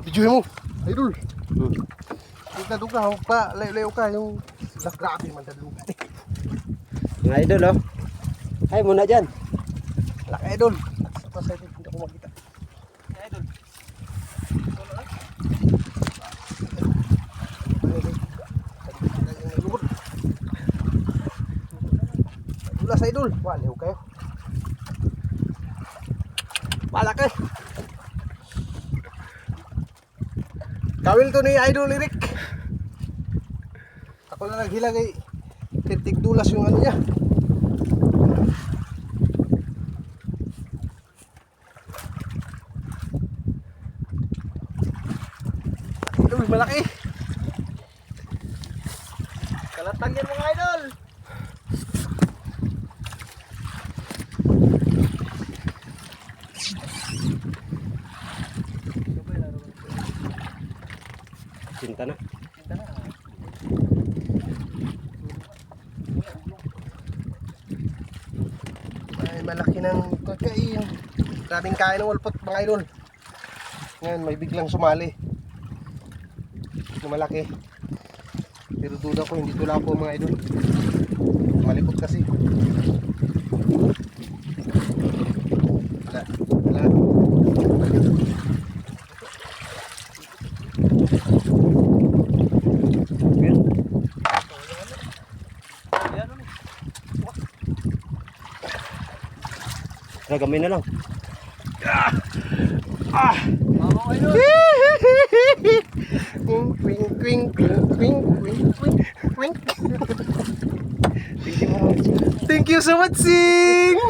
Videoin mo, idol. Dugna ka, pa layo-layo ka yung grabe man dadlugan. Mga idol oh. Ay muna dyan. Laki idol. Sa side hindi ko makita. Idol. Dula sa idol. Wala kayo. Malaki. Kawil to ni Idol Eric. Ako na naghilang ay titig dulas yung ano niya. Idol, malaki. Kalatang yan mga idol. Cinta na. Ay, malaki ng kakain. Daming kain ng walpot mga idol. Ngayon may biglang sumali. Ito malaki. Pero duda ko hindi tula po mga idol. Malikot kasi. Wala. Gamay na lang. Mama ko idol. Quing quing quing quing quing quing quing. Thank you so much, Sing.